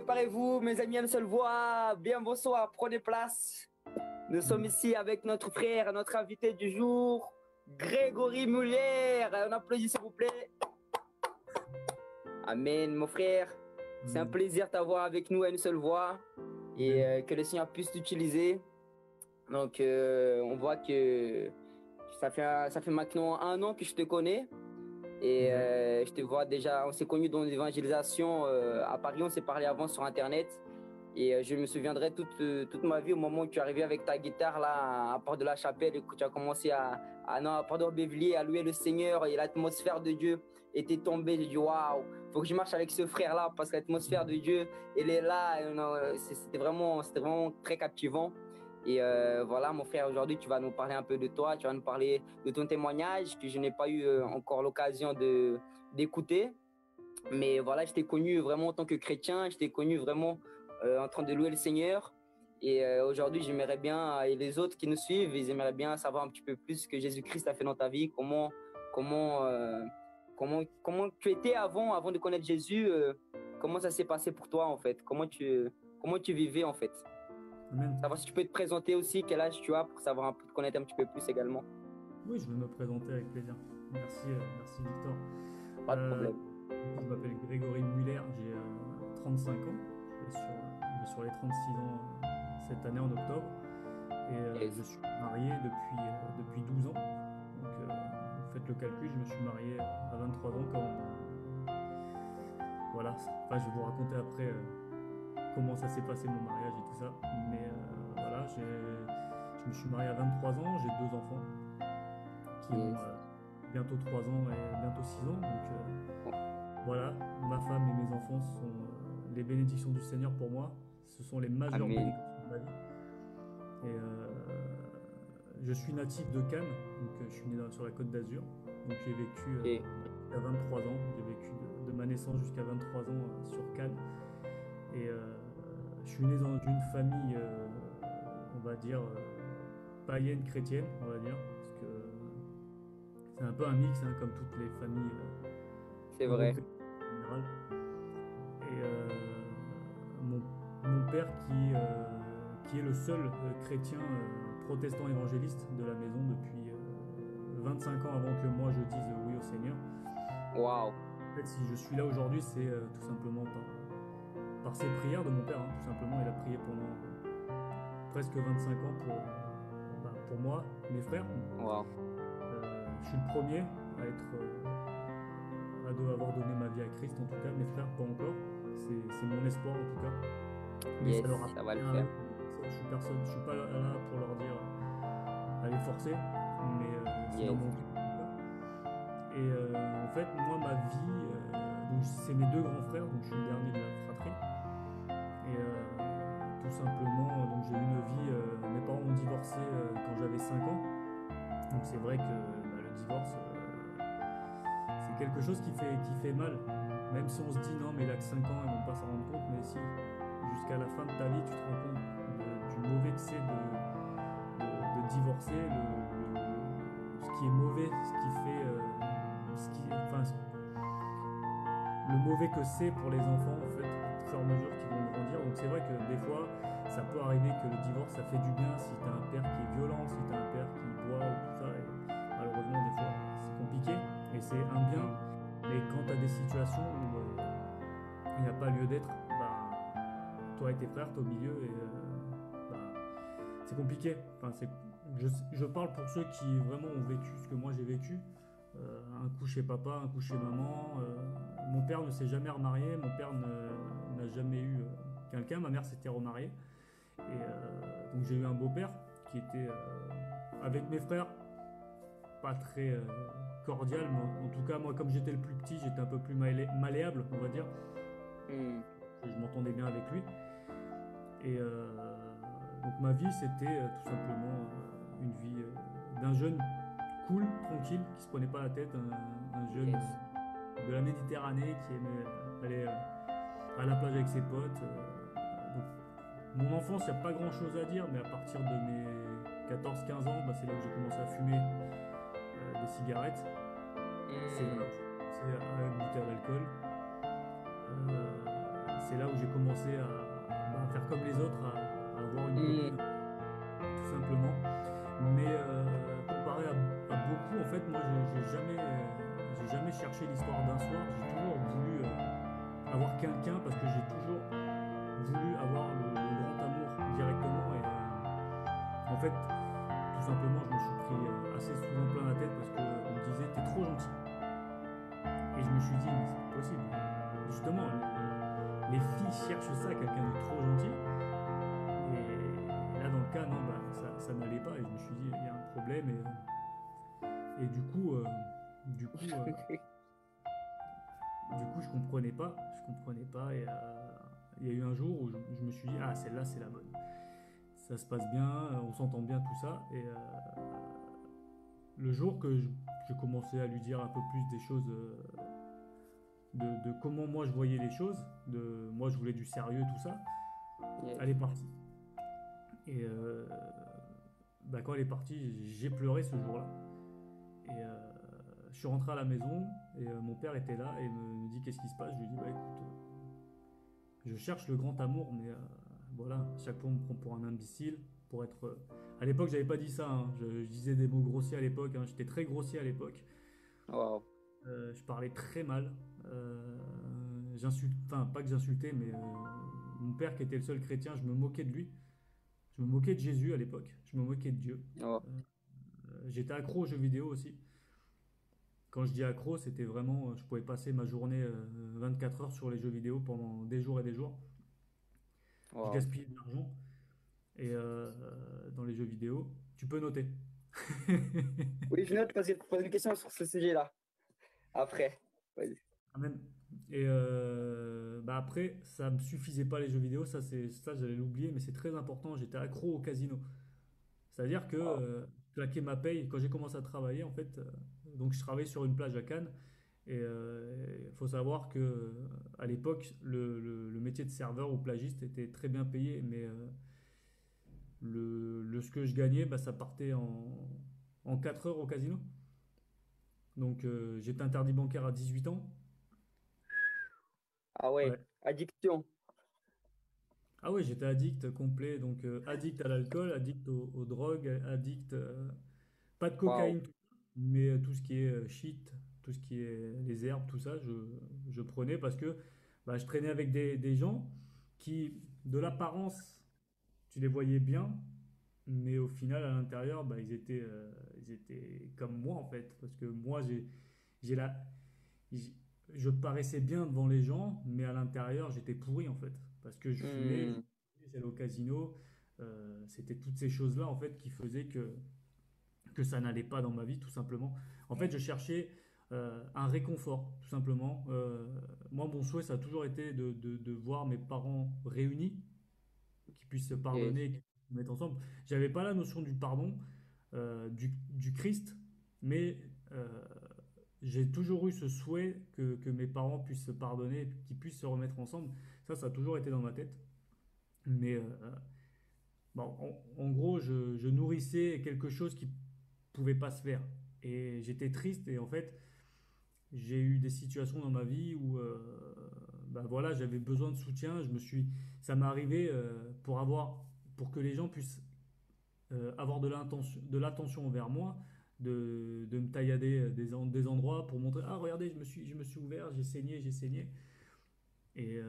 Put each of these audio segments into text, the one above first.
préparez-vous, mes amis, à une seule voix. Bien bonsoir, prenez place. Nous sommes ici avec notre frère, notre invité du jour, Grégory Muller. On applaudit s'il vous plaît. Amen, mon frère. C'est un plaisir de t'avoir avec nous à une seule voix et que le Seigneur puisse t'utiliser. Donc, on voit que ça fait maintenant 1 an que je te connais. Et je te vois déjà, on s'est connus dans l'évangélisation à Paris, on s'est parlé avant sur Internet. Et je me souviendrai toute ma vie au moment où tu es arrivé avec ta guitare là à Porte de la Chapelle et que tu as commencé à Porte de Bévlier à louer le Seigneur et l'atmosphère de Dieu était tombée. J'ai dit waouh, faut que je marche avec ce frère là parce que l'atmosphère de Dieu, elle est là. C'était vraiment très captivant. Et voilà, mon frère, aujourd'hui, tu vas nous parler un peu de toi, tu vas nous parler de ton témoignage que je n'ai pas eu encore l'occasion d'écouter. Mais voilà, je t'ai connu vraiment en tant que chrétien, je t'ai connu vraiment en train de louer le Seigneur. Et aujourd'hui, j'aimerais bien, et les autres qui nous suivent, ils aimeraient bien savoir un petit peu plus ce que Jésus-Christ a fait dans ta vie, comment tu étais avant de connaître Jésus, comment ça s'est passé pour toi en fait, comment tu vivais en fait. Amen. Savoir si tu peux te présenter aussi, quel âge tu as pour savoir un peu, te connaître un petit peu plus également. Oui, je vais me présenter avec plaisir. Merci, merci Victor. Pas de problème. Je m'appelle Grégory Muller, j'ai 35 ans. Je vais sur les 36 ans cette année en octobre. Et je suis marié depuis 12 ans. Donc vous faites le calcul, je me suis marié à 23 ans voilà, enfin, je vais vous raconter après comment ça s'est passé mon mariage et tout ça. Mais voilà, je me suis marié à 23 ans, j'ai 2 enfants qui ont bientôt 3 ans et bientôt 6 ans. Donc voilà, ma femme et mes enfants sont les bénédictions du Seigneur pour moi. Ce sont les majeures bénédictions de ma vie. Et je suis natif de Cannes, donc je suis né sur la Côte d'Azur. Donc j'ai vécu à 23 ans, j'ai vécu de ma naissance jusqu'à 23 ans sur Cannes. Et je suis né dans une famille, on va dire, païenne chrétienne, on va dire, parce que c'est un peu un mix, hein, comme toutes les familles C'est vrai. en général. Et mon père qui est le seul chrétien protestant évangéliste de la maison depuis 25 ans avant que moi je dise oui au Seigneur. Waouh. En fait, si je suis là aujourd'hui, c'est tout simplement par ses prières de mon père. Hein. Tout simplement, il a prié pendant presque 25 ans pour moi, mes frères. Wow. Je suis le premier à avoir donné ma vie à Christ, en tout cas. Mes frères, pas encore. C'est mon espoir, en tout cas. Mais Yes, ça va le faire. Je suis pas là pour leur dire allez forcer, mais c'est dans mon cœur. Et en fait, moi, ma vie, donc c'est mes 2 grands frères, donc je suis le dernier de la fratrie. Et tout simplement, donc j'ai eu une vie, mes parents ont divorcé quand j'avais 5 ans. Donc c'est vrai que le divorce, c'est quelque chose qui fait mal. Même si on se dit non, mais il a que 5 ans, ils vont pas s'en rendre compte, mais si, jusqu'à la fin de ta vie, tu te rends compte du mauvais que c'est de divorcer, ce qui est mauvais, ce qui fait. Le mauvais que c'est pour les enfants en fait, au fur et à mesure qu'ils vont grandir. Donc c'est vrai que des fois, ça peut arriver que le divorce, ça fait du bien si tu as un père qui est violent, si tu as un père qui boit ou tout ça. Et malheureusement, des fois, c'est compliqué et c'est un bien. Mais quand tu as des situations où il n'y a pas lieu d'être, toi et tes frères, tu es au milieu et c'est compliqué. Enfin, je parle pour ceux qui vraiment ont vécu ce que moi j'ai vécu. Un coup chez papa, un coup chez maman. Mon père ne s'est jamais remarié, mon père n'a jamais eu quelqu'un, ma mère s'était remariée. Et donc j'ai eu un beau-père qui était avec mes frères pas très cordial, mais en tout cas moi comme j'étais le plus petit, j'étais un peu plus malléable, on va dire. Je m'entendais bien avec lui. Et donc ma vie c'était tout simplement une vie d'un jeune cool, tranquille, qui se prenait pas la tête, un jeune de la Méditerranée qui aimait aller à la plage avec ses potes. Donc, mon enfance, il n'y a pas grand chose à dire, mais à partir de mes 14-15 ans, c'est là où j'ai commencé à fumer des cigarettes. C'est là où j'ai commencé à goûter à l'alcool. c'est là où j'ai commencé à faire comme les autres, à avoir une Hmm. copine, tout simplement. Mais comparé à beaucoup, en fait, moi, j'ai jamais cherché l'histoire d'un soir. J'ai toujours voulu avoir quelqu'un parce que j'ai toujours voulu avoir le grand amour directement. Et en fait, tout simplement, je me suis pris assez souvent plein la tête parce qu'on me disait, t'es trop gentil. Et je me suis dit, mais c'est pas possible. Justement, les filles cherchent ça, quelqu'un de trop gentil. Et là, dans le cas, non, bah, ça n'allait pas. Et je me suis dit, il y a un problème. Et du coup, euh, du coup, je comprenais pas. Je comprenais pas. Et il y a eu un jour où je me suis dit, ah, celle-là, c'est la bonne. Ça se passe bien, on s'entend bien, tout ça. Et le jour que je commençais à lui dire un peu plus des choses, de comment moi je voyais les choses, de moi je voulais du sérieux, tout ça, Yes. elle est partie. Et bah, quand elle est partie, j'ai pleuré ce jour-là. Et je suis rentré à la maison et mon père était là et me dit qu'est-ce qui se passe. Je lui dis bah écoute, je cherche le grand amour, mais voilà, chaque fois on me prend pour un imbécile, pour être. À l'époque, j'avais pas dit ça, hein. Je disais des mots grossiers à l'époque, hein. J'étais très grossier à l'époque. Wow. Je parlais très mal. J'insulte, enfin pas que j'insultais, mais mon père qui était le seul chrétien, je me moquais de lui. Je me moquais de Jésus à l'époque. Je me moquais de Dieu. Wow. J'étais accro aux jeux vidéo aussi. Quand je dis accro, c'était vraiment, je pouvais passer ma journée 24 heures sur les jeux vidéo pendant des jours et des jours. Je Wow. gaspillais de l'argent et dans les jeux vidéo. Tu peux noter. Oui, je note parce que je pose une question sur ce sujet-là. Après. Vas-y. Ah, même. Et bah après, ça me suffisait pas les jeux vidéo, ça j'allais l'oublier, mais c'est très important. J'étais accro au casino. C'est-à-dire que Wow. je claquais ma paye quand j'ai commencé à travailler en fait. Donc je travaillais sur une plage à Cannes et il faut savoir que à l'époque le métier de serveur ou plagiste était très bien payé, mais ce que je gagnais, bah, ça partait en 4 heures au casino. Donc j'étais interdit bancaire à 18 ans. Ah ouais. Ouais. Addiction. Ah ouais, j'étais addict complet, donc addict à l'alcool, addict aux drogues, addict, pas de Wow. cocaïne, tout ça, mais tout ce qui est shit, tout ce qui est les herbes, tout ça, je prenais parce que bah, je traînais avec des gens qui, de l'apparence, tu les voyais bien, mais au final, à l'intérieur, bah, ils étaient comme moi en fait, parce que moi, j'ai la, j'- je paraissais bien devant les gens, mais à l'intérieur, j'étais pourri en fait. Parce que je fumais, Hmm. j'allais au casino, c'était toutes ces choses-là en fait qui faisaient que ça n'allait pas dans ma vie, tout simplement. En fait, je cherchais un réconfort, tout simplement. Moi, mon souhait, ça a toujours été de voir mes parents réunis, qui puissent se Yes. pardonner, qui puissent se mettre ensemble. J'avais pas la notion du pardon, du Christ, mais j'ai toujours eu ce souhait que mes parents puissent se pardonner, qu'ils puissent se remettre ensemble. Ça a toujours été dans ma tête. Mais bon, en gros, je nourrissais quelque chose qui pouvait pas se faire. Et j'étais triste et en fait, j'ai eu des situations dans ma vie où bah voilà, j'avais besoin de soutien. Ça m'est arrivé pour que les gens puissent avoir de l'attention envers moi, de me taillader des endroits pour montrer, ah regardez, je me suis ouvert, j'ai saigné. Et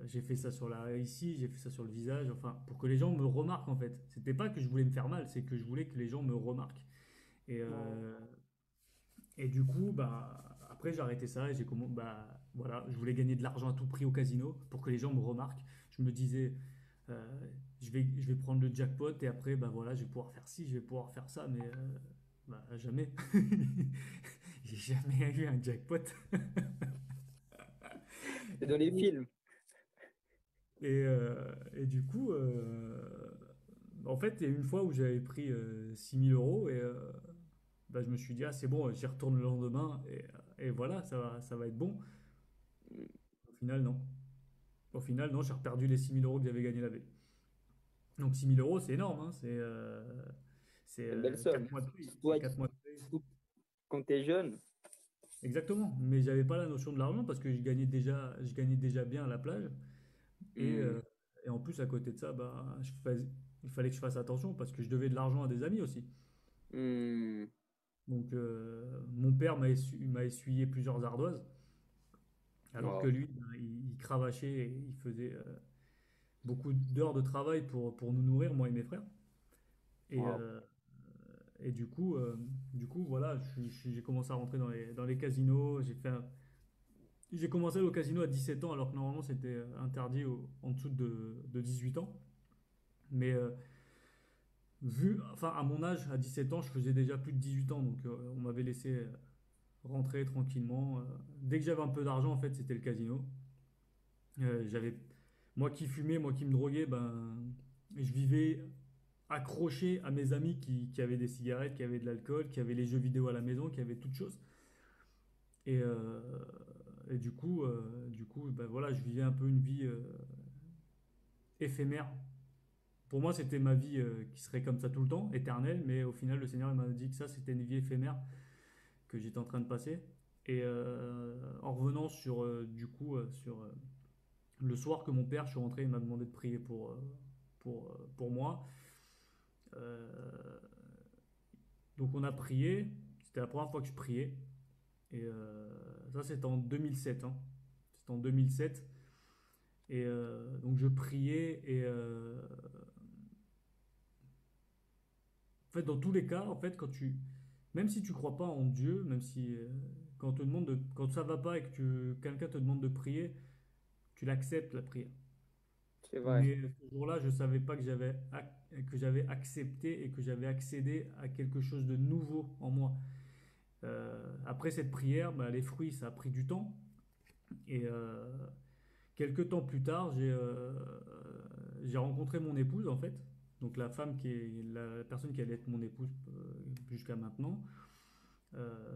j'ai fait ça ici, j'ai fait ça sur le visage, enfin, pour que les gens me remarquent en fait. C'était pas que je voulais me faire mal, c'est que je voulais que les gens me remarquent. Et, Wow. et du coup, bah, après j'ai arrêté ça et bah, voilà, je voulais gagner de l'argent à tout prix au casino pour que les gens me remarquent. Je me disais, je vais prendre le jackpot et après, bah voilà, je vais pouvoir faire ci, je vais pouvoir faire ça, mais bah, jamais. J'ai jamais eu un jackpot. C'est Du dans les coup, films. et du coup, en fait, il y a eu une fois où j'avais pris 6 000 € et bah, je me suis dit, ah, c'est bon, j'y retourne le lendemain et voilà, ça va être bon. Au final, non. Au final, non, j'ai reperdu les 6 000 € que j'avais gagnés la veille. Donc 6 000 €, c'est énorme, hein, c'est C'est une belle 4 somme. mois de paye. Surtout, C'est 4 mois de paye. surtout quand t'es jeune. Exactement, mais j'avais pas la notion de l'argent parce que je gagnais déjà bien à la plage. Et, Hmm. euh, et en plus, à côté de ça, bah, il fallait que je fasse attention parce que je devais de l'argent à des amis aussi. Hmm. Donc, mon père m'a essuyé plusieurs ardoises, alors que Wow. lui, ben, il cravachait et il faisait beaucoup d'heures de travail pour nous nourrir, moi et mes frères. Et, Wow. euh, et du coup, voilà, j'ai commencé à rentrer dans les casinos. J'ai commencé au casino à 17 ans, alors que normalement c'était interdit en dessous de 18 ans. Mais enfin, à mon âge, à 17 ans, je faisais déjà plus de 18 ans, donc on m'avait laissé rentrer tranquillement. Dès que j'avais un peu d'argent, en fait, c'était le casino. J'avais, moi qui fumais, moi qui me droguais, ben, je vivais accroché à mes amis qui avaient des cigarettes, qui avaient de l'alcool, qui avaient les jeux vidéo à la maison, qui avaient toutes choses. Et, euh, et du coup, ben voilà, je vivais un peu une vie éphémère. Pour moi, c'était ma vie qui serait comme ça tout le temps, éternelle, mais au final, le Seigneur il m'a dit que ça, c'était une vie éphémère que j'étais en train de passer. Et en revenant sur le soir que mon père, je suis rentré, il m'a demandé de prier pour moi. Euh, donc on a prié, c'était la première fois que je priais. Et ça, c'était en 2007, hein. C'était en 2007. Et donc je priais et en fait, dans tous les cas, en fait, même si tu crois pas en Dieu, même si quand on te demande quand ça va pas et que quelqu'un te demande de prier, tu l'acceptes la prière. C'est vrai. Mais ce jour-là, je savais pas que que j'avais accepté et que j'avais accédé à quelque chose de nouveau en moi. Après cette prière, bah, les fruits, ça a pris du temps. Et quelques temps plus tard, j'ai rencontré mon épouse, en fait. Donc la femme qui est la personne qui allait être mon épouse jusqu'à maintenant.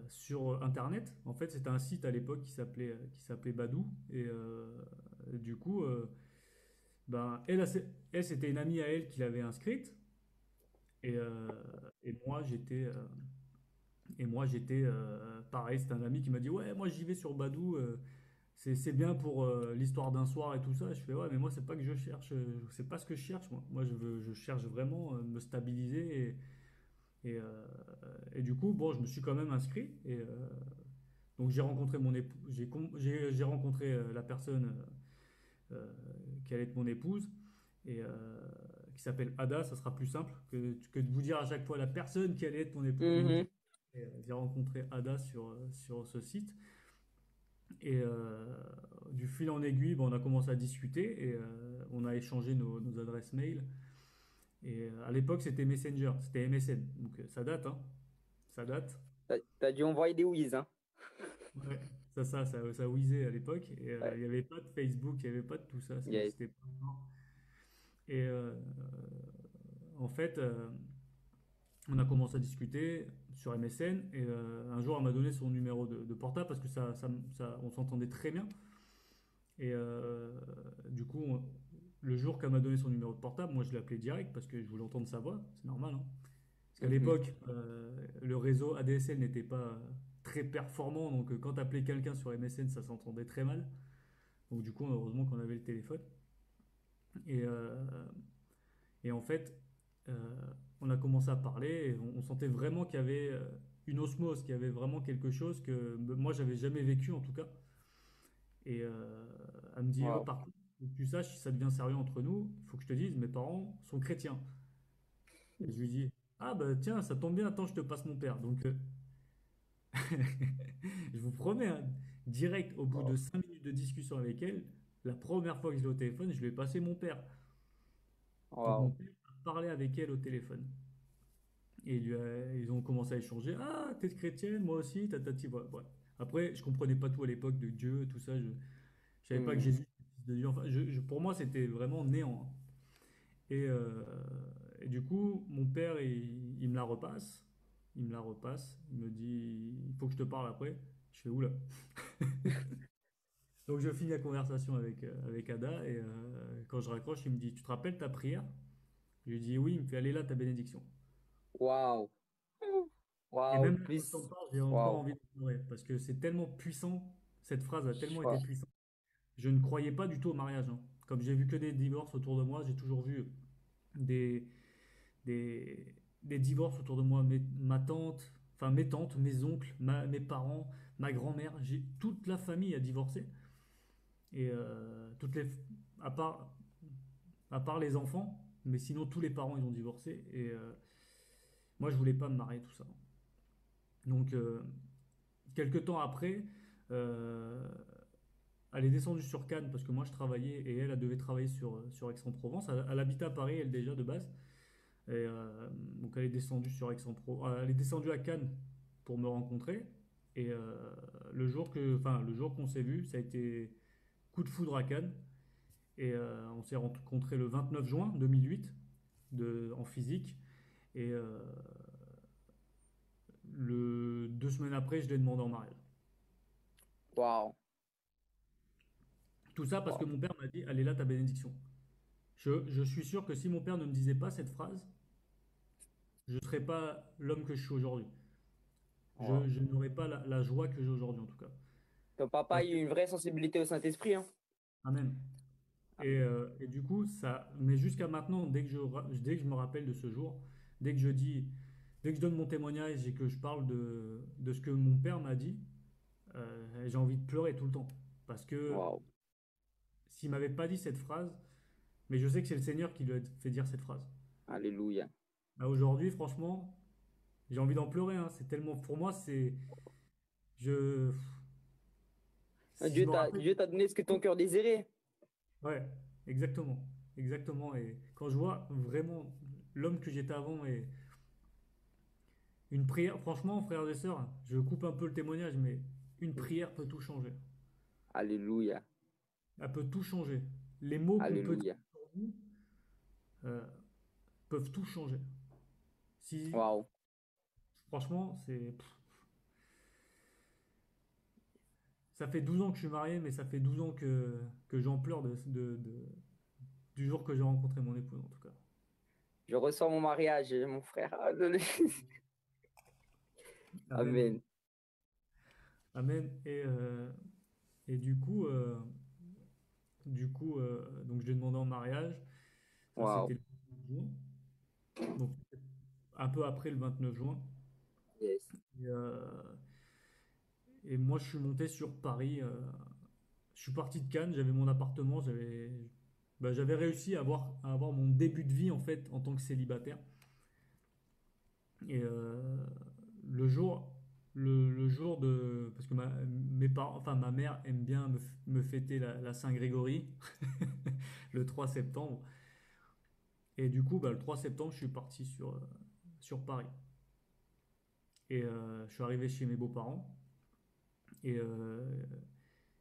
Sur Internet. En fait, c'était un site à l'époque qui s'appelait Badoo. Et du coup, ben, elle, c'était une amie à elle qui l'avait inscrite. Et, euh, et moi, j'étais pareil. C'était un ami qui m'a dit, ouais, moi j'y vais sur Badoo. C'est bien pour l'histoire d'un soir et tout ça. Je fais, ouais, mais moi, c'est pas que je cherche. C'est pas ce que je cherche, moi. Je cherche vraiment me stabiliser. Et du coup, bon, je me suis quand même inscrit. Et donc j'ai rencontré mon époux, j'ai rencontré la personne qui allait être mon épouse et qui s'appelle Ada. Ça sera plus simple que de vous dire à chaque fois la personne qui allait être mon épouse. Donc Mhm. j'ai rencontré Ada sur ce site et du fil en aiguille, bon, on a commencé à discuter et on a échangé nos adresses mail. Et à l'époque c'était Messenger, c'était MSN. Donc ça date, hein, ça date. T'as dû envoyer des whiz, hein? Ouais, ça whizzait à l'époque. Et il Ouais. n'y avait pas de Facebook, il n'y avait pas de tout ça, ça Yes. n'existait pas encore. Et en fait, on a commencé à discuter sur MSN. Et un jour, elle m'a donné son numéro de portable parce que on s'entendait très bien. Et du coup, le jour qu'elle m'a donné son numéro de portable, moi je l'ai appelé direct parce que je voulais entendre sa voix, c'est normal, hein. Parce qu'à Mhm. l'époque, le réseau ADSL n'était pas très performant, donc quand tu appelais quelqu'un sur MSN, ça s'entendait très mal. Donc du coup, heureusement qu'on avait le téléphone. Et, et en fait, euh, on a commencé à parler et on sentait vraiment qu'il y avait une osmose, qu'il y avait vraiment quelque chose que moi, j'avais jamais vécu en tout cas. Et elle me dit, oh, Wow. par contre, faut que tu saches, si ça devient sérieux entre nous, il faut que je te dise, mes parents sont chrétiens. Et je lui dis, ah bah tiens, ça tombe bien, attends, je te passe mon père. Donc je vous promets, hein, direct au bout de Wow. 5 minutes de discussion avec elle, la première fois que je l'ai au téléphone, je lui ai passé mon père. Donc mon Wow. père a parlé avec elle au téléphone. Et ils ont commencé à échanger. Ah, t'es chrétienne, moi aussi, tatati, voilà. Voilà. Après, je comprenais pas tout à l'époque de Dieu, tout ça. Je savais pas que Mhm. Jésus était le fils de Dieu. Enfin, pour moi, c'était vraiment néant, hein. Et, euh, et du coup, mon père, il me la repasse. Il me la repasse. Il me dit, il faut que je te parle après. Je fais, oula. Donc je finis la conversation avec Ada et quand je raccroche, il me dit, tu te rappelles ta prière? Je lui dis, oui, il me fait, allez là, ta bénédiction. Wow. Et Waouh, même là, quand je t'en plus. parle, j'ai encore Waouh. envie de pleurer parce que c'est tellement puissant, cette phrase a tellement été Waouh. puissante. Je ne croyais pas du tout au mariage, hein. Comme j'ai vu que des divorces autour de moi, j'ai toujours vu des, des divorces autour de moi. Ma tante, enfin mes tantes, mes oncles, mes parents, ma grand-mère, toute la famille a divorcé. Et à part, à part les enfants, mais sinon tous les parents ils ont divorcé. Et moi je voulais pas me marier, tout ça. Donc quelques temps après, euh, elle est descendue sur Cannes parce que moi je travaillais et elle devait travailler sur Aix-en-Provence. Elle habitait à Paris, elle déjà de base. Et, donc elle est descendue sur Aix-en-Provence. Elle est descendue à Cannes pour me rencontrer. Et le jour qu'on s'est vu, ça a été coup de foudre à Cannes. Et on s'est rencontrés le 29 juin 2008 en physique. Et 2 semaines après, je l'ai demandé en mariage. Waouh. Tout ça parce que Waouh. mon père m'a dit, allez là ta bénédiction. Je suis sûr que si mon père ne me disait pas cette phrase, je ne serais pas l'homme que je suis aujourd'hui. Waouh. Je n'aurais pas la joie que j'ai aujourd'hui en tout cas. Ton papa a Parce eu que, une vraie sensibilité au Saint-Esprit, hein. amen. Amen. Et du coup, mais jusqu'à maintenant, dès que je me rappelle de ce jour, dès que je dis, dès que je donne mon témoignage et que je parle de ce que mon père m'a dit, j'ai envie de pleurer tout le temps. Parce que Waouh. s'il m'avait pas dit cette phrase, mais je sais que c'est le Seigneur qui lui a fait dire cette phrase. Alléluia. Bah, aujourd'hui, franchement, j'ai envie d'en pleurer, hein. C'est tellement, pour moi, je, si je me rappelle, Dieu t'a donné ce que ton cœur désirait. ouais, exactement, exactement. Et quand je vois vraiment l'homme que j'étais avant et une prière, franchement, frères et sœurs, je coupe un peu le témoignage, mais une prière peut tout changer. Alléluia. Elle peut tout changer. Les mots qu'on peut dire Alléluia. sur vous euh, peuvent tout changer. Si, Waouh. franchement, ça fait 12 ans que je suis marié, mais ça fait 12 ans que j'en pleure du jour que j'ai rencontré mon épouse, en tout cas. Je ressens mon mariage, mon frère. Alléluia. Amen. Amen. Amen. Et donc je l'ai demandé en mariage. Ça, Waouh. c'était le 29 juin. Donc, un peu après le 29 juin. Yes. Et, et moi, je suis monté sur Paris. Je suis parti de Cannes, j'avais mon appartement, j'avais réussi à avoir mon début de vie en fait en tant que célibataire. Et le jour, le jour de, parce que mes parents, enfin ma mère aime bien me fêter la Saint-Grégory le 3 septembre. Et du coup, le 3 septembre, je suis parti sur Paris. Et je suis arrivé chez mes beaux-parents et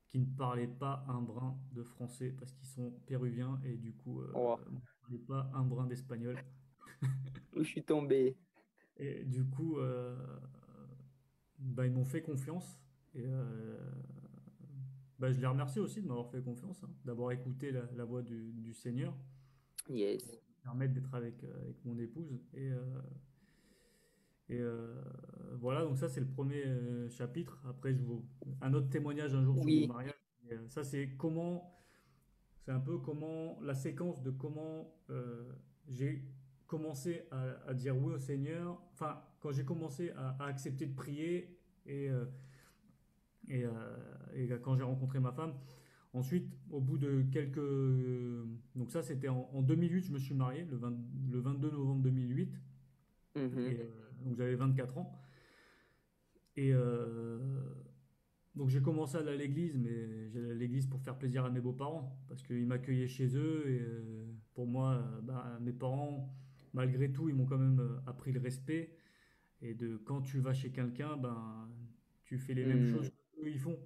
qui ne parlaient pas un brin de français parce qu'ils sont péruviens et du coup, Waouh. ne parlaient pas un brin d'espagnol. Où je suis tombé. Et du coup, ils m'ont fait confiance. Et je les remercie aussi de m'avoir fait confiance, hein, d'avoir écouté la voix du Seigneur Yes. pour me permettre d'être avec mon épouse. Et voilà, donc ça c'est le premier chapitre. Après, un autre témoignage un jour sur mon Oui. mariage. Et, ça c'est un peu comment la séquence de comment j'ai commencé à dire oui au Seigneur. Enfin, quand j'ai commencé à accepter de prier et, euh, et, quand j'ai rencontré ma femme. Ensuite, au bout de quelques... Donc ça, c'était en 2008, je me suis marié, le 22 novembre 2008. Mhm. Et donc j'avais 24 ans. Et donc j'ai commencé à aller à l'église, mais j'allais à l'église pour faire plaisir à mes beaux-parents, parce qu'ils m'accueillaient chez eux. Et pour moi, mes parents, malgré tout, ils m'ont quand même appris le respect. Et quand tu vas chez quelqu'un, tu fais les mêmes choses Hmm. qu'eux ils font.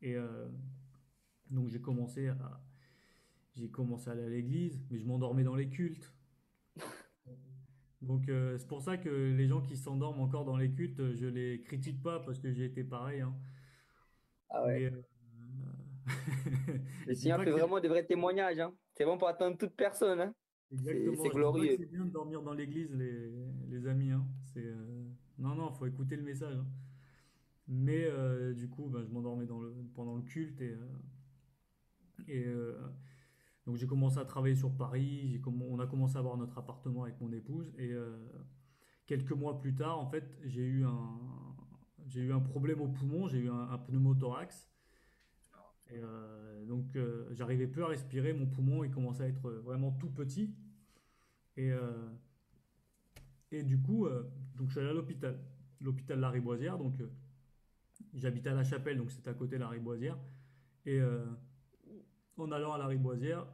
Et donc j'ai commencé à aller à l'église, mais je m'endormais dans les cultes. Donc c'est pour ça que les gens qui s'endorment encore dans les cultes, je les critique pas parce que j'ai été pareil, hein. Ah ouais. Mais Le je dis Seigneur pas fait que c'est vraiment de vrais témoignages, hein. C'est bon pour attendre toute personne, hein. C'est Exactement. Je dis pas que glorieux. c'est bien de dormir dans l'église, les amis, hein. Non, non, faut écouter le message, hein. Mais du coup, bah, je m'endormais pendant le culte et donc j'ai commencé à travailler sur Paris. On a commencé à avoir notre appartement avec mon épouse et quelques mois plus tard, en fait, j'ai eu un problème au poumon, j'ai eu un pneumothorax. Et donc, j'arrivais plus à respirer, mon poumon, il commençait à être vraiment tout petit. Et, euh, et du coup, donc je suis allé à l'hôpital Lariboisière. Donc, j'habitais à La Chapelle, donc c'était à côté de Lariboisière. Et en allant à Lariboisière,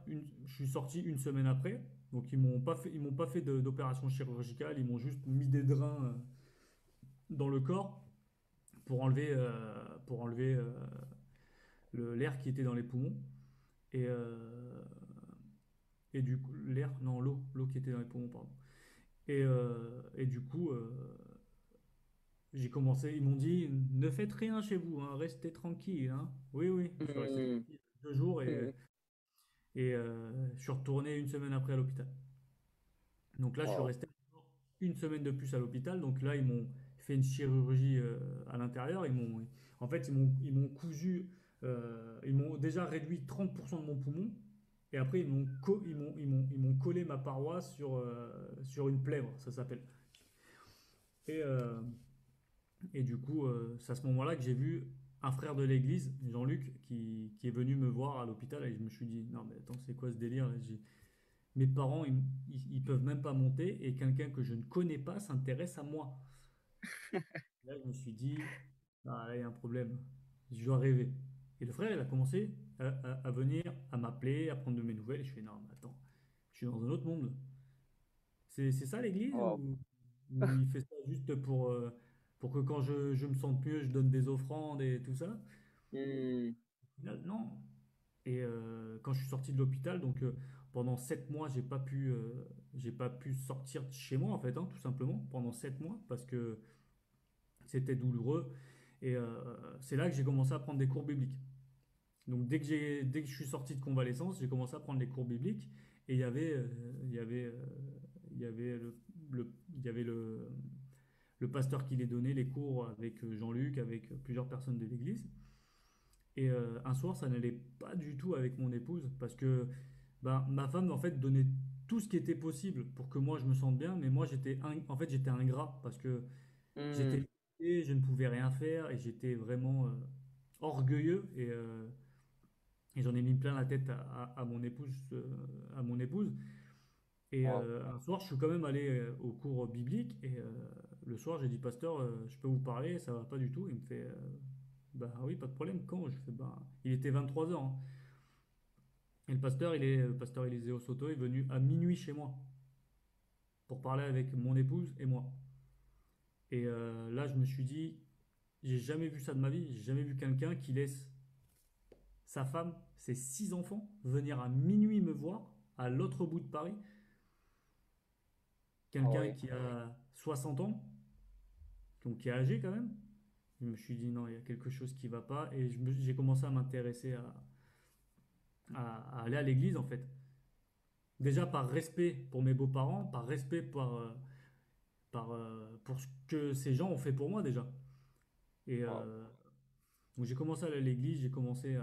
je suis sorti une semaine après. Donc, ils m'ont pas fait d'opération chirurgicale, ils m'ont juste mis des drains dans le corps pour enlever l'air qui était dans les poumons. Et, et du coup, non, l'eau qui était dans les poumons, pardon. Et du coup, j'ai commencé, ils m'ont dit, ne faites rien chez vous, hein, restez tranquille, hein. Oui, oui, je suis resté Hmm. tranquille 2 jours Hmm. et je suis retourné une semaine après à l'hôpital. Donc là, je suis Wow. resté encore une semaine de plus à l'hôpital. Donc là, ils m'ont fait une chirurgie à l'intérieur. En fait, ils m'ont cousu, ils m'ont déjà réduit 30% de mon poumon. Et après, ils m'ont collé ma paroi sur une plèvre, ça s'appelle. Et, euh, et du coup, c'est à ce moment-là que j'ai vu un frère de l'église, Jean-Luc, qui est venu me voir à l'hôpital. Et je me suis dit, non, mais attends, c'est quoi ce délire là? Mes parents, ils peuvent même pas monter et quelqu'un que je ne connais pas s'intéresse à moi. Là, je me suis dit, ah, là, il y a un problème. Je dois rêver. Et le frère, il a commencé à venir, à m'appeler, à prendre de mes nouvelles. Et je fais, non, mais attends, je suis dans un autre monde. C'est ça l'église Wow. ou il fait ça juste pour que quand je me sente mieux, je donne des offrandes et tout ça? Hmm. Au final, non. Et quand je suis sorti de l'hôpital, donc pendant 7 mois, j'ai pas pu sortir de chez moi en fait, hein, tout simplement, pendant 7 mois, parce que c'était douloureux. Et c'est là que j'ai commencé à prendre des cours bibliques. Donc dès que je suis sorti de convalescence, j'ai commencé à prendre les cours bibliques. Et il y avait, il y avait il y avait le pasteur qui les donnait, les cours avec Jean-Luc, avec plusieurs personnes de l'église. Et un soir, ça n'allait pas du tout avec mon épouse parce que ben, ma femme, en fait, donnait tout ce qui était possible pour que moi je me sente bien, mais moi en fait, j'étais ingrat parce que j'étais Hmm. limité, je ne pouvais rien faire et j'étais vraiment orgueilleux et j'en ai mis plein la tête à mon à mon épouse. Et Wow. un soir, je suis quand même allé au cours biblique et le soir, j'ai dit, pasteur, je peux vous parler, ça va pas du tout. Il me fait, bah oui, pas de problème. Quand? Je fais, bah, il était 23 heures, hein. Et le pasteur Eliseo Soto est venu à minuit chez moi pour parler avec mon épouse et moi. Et là, je me suis dit, j'ai jamais vu ça de ma vie. J'ai jamais vu quelqu'un qui laisse sa femme, ses 6 enfants, venir à minuit me voir à l'autre bout de Paris. Ah Quelqu'un ouais. qui a 60 ans, donc qui est âgé quand même. Je me suis dit, non, il y a quelque chose qui va pas. Et j'ai commencé à m'intéresser à aller à l'église en fait. Déjà par respect pour mes beaux-parents, par respect pour ce que ces gens ont fait pour moi déjà. Et Wow. donc j'ai commencé à aller à l'église, j'ai commencé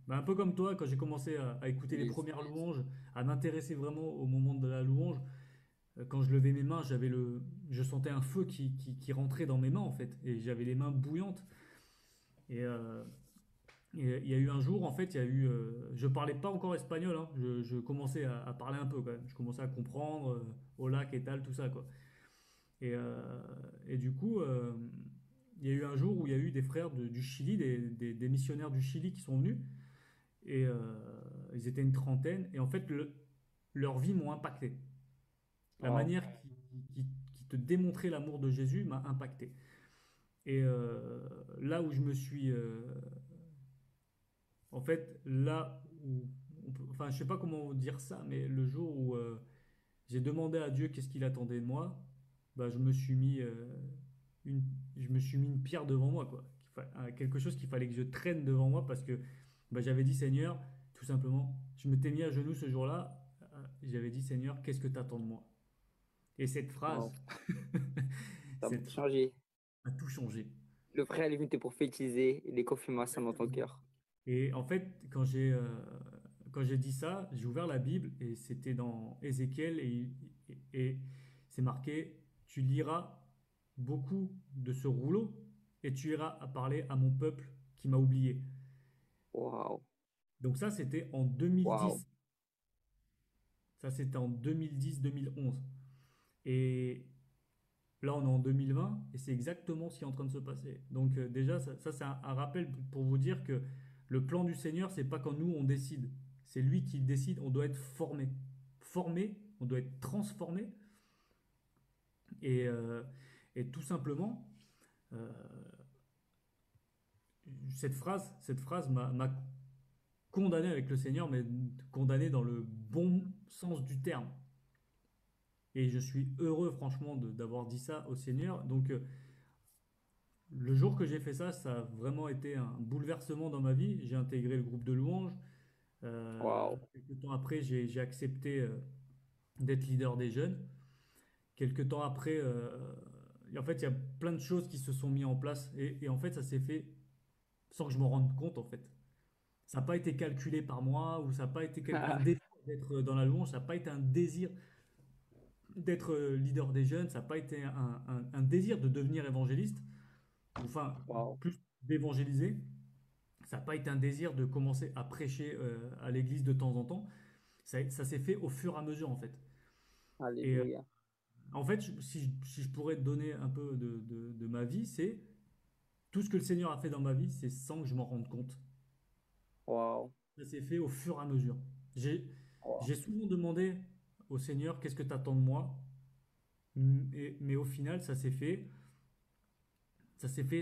bah, un peu comme toi, quand j'ai commencé à écouter les Yes. premières louanges, à m'intéresser vraiment au moment de la louange. Quand je levais mes mains, je sentais un feu qui rentrait dans mes mains en fait, et j'avais les mains bouillantes. Et il y a eu un jour, en fait, je parlais pas encore espagnol, hein. Je commençais à parler un peu quand même. Je commençais à comprendre, hola, qué tal, tout ça, quoi. Et, euh, et du coup, il y a eu un jour où il y a eu des frères du Chili, des missionnaires du Chili qui sont venus. Et ils étaient une trentaine. Et en fait, leur vie m'ont impacté. La Wow. manière qui te démontrait l'amour de Jésus m'a impacté. Et là où je me suis en fait, là où, enfin, je sais pas comment dire ça, mais le jour où j'ai demandé à Dieu qu'est-ce qu'il attendait de moi, bah, une, je me suis mis une pierre devant moi, quoi. Quelque chose qu'il fallait que je traîne devant moi parce que bah, j'avais dit, Seigneur, tout simplement, je m'étais mis à genoux ce jour-là j'avais dit, Seigneur, qu'est-ce que tu attends de moi? Et cette Wow. phrase, Ça a cette phrase changé. a tout changé. Le frère est venu te prophétiser les confirmations dans ton cœur. Et en fait, quand j'ai dit ça, j'ai ouvert la Bible et c'était dans Ézéchiel et c'est marqué, tu liras beaucoup de ce rouleau et tu iras à parler à mon peuple qui m'a oublié. Waouh. Donc ça, c'était en Waouh. 2010. Ça, c'était en 2010-2011. Et là, on est en 2020 et c'est exactement ce qui est en train de se passer. Donc déjà, ça, c'est un rappel pour vous dire que le plan du Seigneur, c'est pas quand nous, on décide. C'est lui qui décide, on doit être formé. Formé, on doit être transformé. Et, euh, et tout simplement, euh, cette phrase m'a condamné avec le Seigneur, mais condamné dans le bon sens du terme. Et je suis heureux, franchement, d'avoir dit ça au Seigneur. Donc, le jour que j'ai fait ça, ça a vraiment été un bouleversement dans ma vie. J'ai intégré le groupe de louanges. Waouh. Quelques temps après, j'ai accepté d'être leader des jeunes. Quelques temps après, et en fait, il y a plein de choses qui se sont mises en place. Et en fait, ça s'est fait sans que je me rende compte, en fait. Ça n'a pas été calculé par moi ou ça n'a pas été un désir d'être dans la louange. Ça n'a pas été un désir d'être leader des jeunes. Ça n'a pas été un désir de devenir évangéliste. Enfin, Waouh. plus d'évangéliser. Ça n'a pas été un désir de commencer à prêcher à l'église de temps en temps. Ça s'est fait au fur et à mesure, en fait. Et Alléluia. en fait, si je pourrais te donner un peu de ma vie, c'est tout ce que le Seigneur a fait dans ma vie, c'est sans que je m'en rende compte. Waouh. Ça s'est fait au fur et à mesure. J'ai, Waouh. j'ai souvent demandé au Seigneur, qu'est-ce que tu attends de moi? Mais au final, ça s'est fait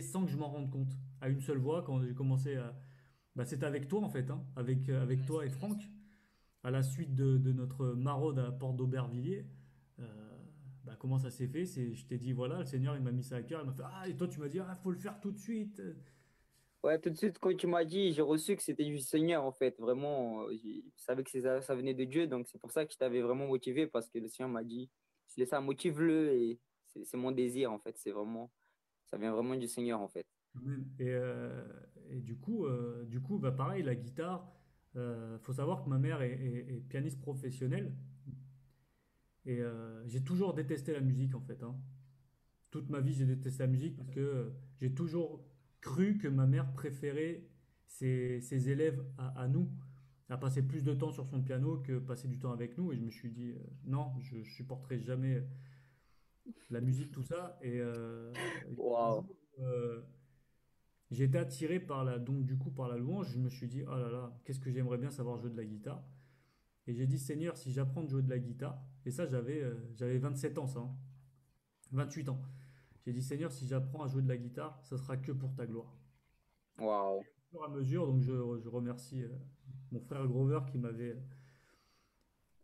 sans que je m'en rende compte. À une seule voix, quand j'ai commencé à... Bah, c'était avec toi, en fait, hein, avec toi et Franck. À la suite de notre maraude à Porte d'Aubervilliers, bah, comment ça s'est fait? Je t'ai dit, voilà, le Seigneur, il m'a mis ça à cœur. Il m'a fait, ah, et toi, tu m'as dit, ah, faut le faire tout de suite. Ouais, tout de suite, quand tu m'as dit, j'ai reçu que c'était du Seigneur, en fait. Vraiment, je savais que ça venait de Dieu, donc c'est pour ça que je t'avais vraiment motivé, parce que le Seigneur m'a dit, c'est ça, motive-le, et c'est mon désir, en fait. C'est vraiment, ça vient vraiment du Seigneur, en fait. Amen. Et du coup, bah, pareil, la guitare, faut savoir que ma mère est pianiste professionnelle. Et j'ai toujours détesté la musique, en fait, hein. Toute ma vie, j'ai détesté la musique parce que j'ai toujours cru que ma mère préférait ses élèves à nous, à passer plus de temps sur son piano que passer du temps avec nous. Et je me suis dit, non, je ne supporterai jamais la musique, tout ça. Et un Waouh. jour, j'ai été attiré donc, du coup, par la louange. Je me suis dit, oh là là, qu'est-ce que j'aimerais bien savoir jouer de la guitare. Et j'ai dit, Seigneur, si j'apprends de jouer de la guitare, et ça, j'avais 7 ans, ça, hein, 8 ans. J'ai dit, Seigneur, si j'apprends à jouer de la guitare, ça sera que pour ta gloire. Waouh. Au fur et à mesure, donc je remercie mon frère Grover qui m'avait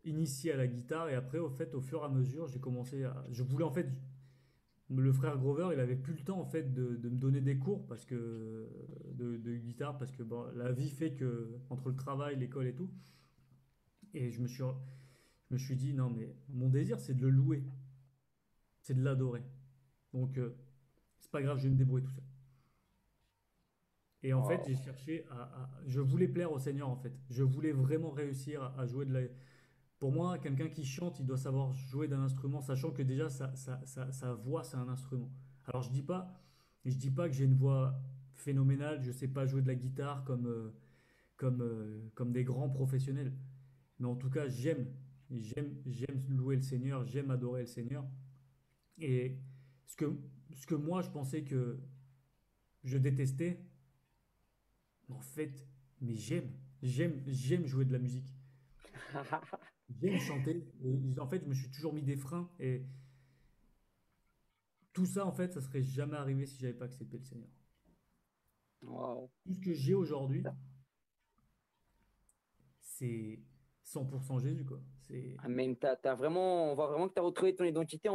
initié à la guitare. Et après, au fur et à mesure, j'ai commencé à. Je voulais en fait. Le frère Grover, il avait plus le temps en fait de me donner des cours parce que de guitare parce que bon, la vie fait que entre le travail, l'école et tout. Et je me suis dit non mais mon désir c'est de le louer, c'est de l'adorer. Donc c'est pas grave, je vais me débrouiller tout seul. Et en fait, j'ai Waouh. cherché je voulais plaire au Seigneur en fait. Je voulais vraiment réussir à jouer de la. Pour moi, quelqu'un qui chante, il doit savoir jouer d'un instrument, sachant que déjà sa voix, c'est un instrument. Alors je dis pas que j'ai une voix phénoménale, je sais pas jouer de la guitare comme des grands professionnels. Mais en tout cas, j'aime louer le Seigneur, j'aime adorer le Seigneur. Et ce que, ce que moi, je pensais que je détestais, en fait, mais j'aime jouer de la musique. J'aime chanter. Et en fait, je me suis toujours mis des freins. Et tout ça, en fait, ça serait jamais arrivé si j'avais pas accepté le Seigneur. Waouh. Tout ce que j'ai aujourd'hui, c'est 100% Jésus, quoi. C'est Amen. T'as vraiment, on voit vraiment que tu as retrouvé ton identité,